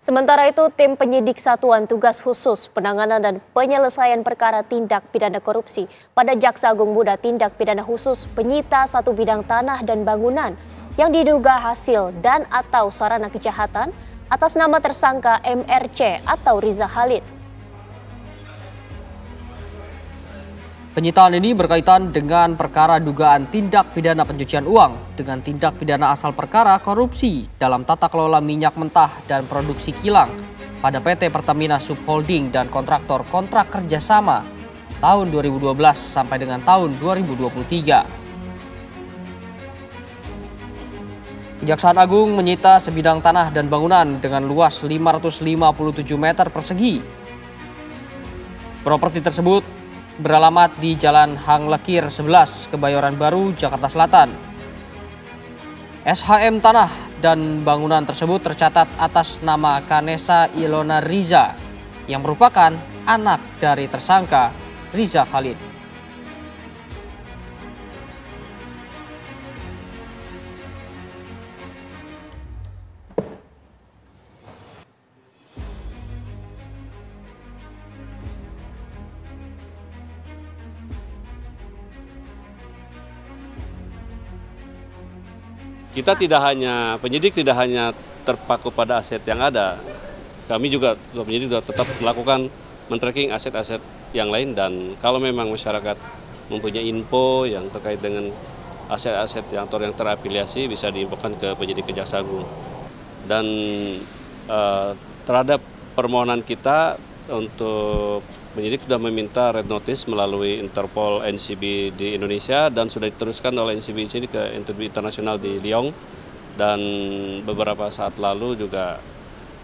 Sementara itu, tim penyidik Satuan Tugas Khusus Penanganan dan Penyelesaian Perkara Tindak Pidana Korupsi pada Jaksa Agung Muda Tindak Pidana Khusus menyita satu bidang tanah dan bangunan yang diduga hasil dan atau sarana kejahatan atas nama tersangka MRC atau Riza Khalid. Penyitaan ini berkaitan dengan perkara dugaan tindak pidana pencucian uang dengan tindak pidana asal perkara korupsi dalam tata kelola minyak mentah dan produksi kilang pada PT Pertamina Subholding dan kontraktor kontrak kerjasama tahun 2012 sampai dengan tahun 2023. Kejaksaan Agung menyita sebidang tanah dan bangunan dengan luas 557 meter persegi. Properti tersebut beralamat di Jalan Hang Lekir 11, Kebayoran Baru, Jakarta Selatan. SHM tanah dan bangunan tersebut tercatat atas nama Kanesa Ilona Riza yang merupakan anak dari tersangka Riza Khalid. Kita penyidik tidak hanya terpaku pada aset yang ada, kami juga penyidik juga tetap melakukan men-tracking aset-aset yang lain, dan kalau memang masyarakat mempunyai info yang terkait dengan aset-aset yang terafiliasi bisa diinfokan ke penyidik Kejaksaan Agung. Dan terhadap permohonan kita untuk penyidik sudah meminta red notice melalui Interpol NCB di Indonesia dan sudah diteruskan oleh NCB ini ke internasional di Lyon, dan beberapa saat lalu juga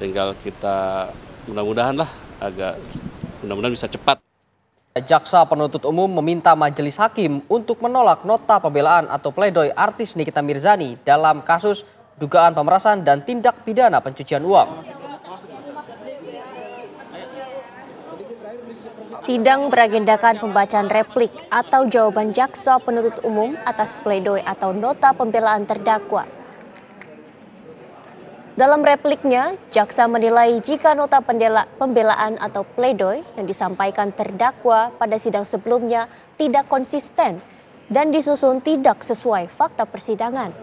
tinggal kita mudah-mudahan bisa cepat. Jaksa penuntut umum meminta majelis hakim untuk menolak nota pembelaan atau pledoi artis Nikita Mirzani dalam kasus dugaan pemerasan dan tindak pidana pencucian uang. Sidang beragendakan pembacaan replik atau jawaban jaksa penuntut umum atas pledoi atau nota pembelaan terdakwa. Dalam repliknya, jaksa menilai jika nota pembelaan atau pledoi yang disampaikan terdakwa pada sidang sebelumnya tidak konsisten dan disusun tidak sesuai fakta persidangan.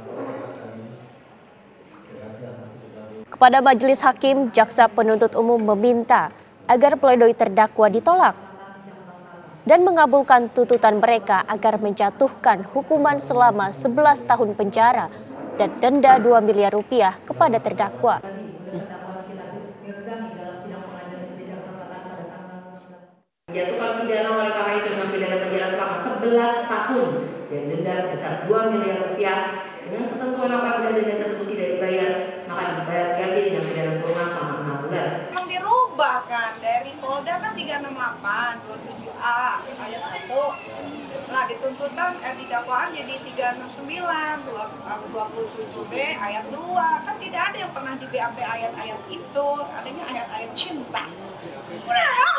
Kepada majelis hakim, jaksa penuntut umum meminta agar pledoi terdakwa ditolak dan mengabulkan tuntutan mereka agar menjatuhkan hukuman selama 11 tahun penjara dan denda 2 miliar rupiah kepada terdakwa. Dijatuhkan pidana oleh karena itu dengan pidana penjara selama 11 tahun dan denda sebesar 2 miliar rupiah dengan ketentuan apabila denda tersebut tidak dibayar maka dibayar ganti dengan pidana kurungan selama 6 bulan. Memang dirubah kan dari Polda kan 368 27A ayat 1. Nah dituntutan di dakwaan jadi 369 27B ayat 2. Kan tidak ada yang pernah di BAP ayat-ayat itu, adanya ayat-ayat cinta. Udah ya,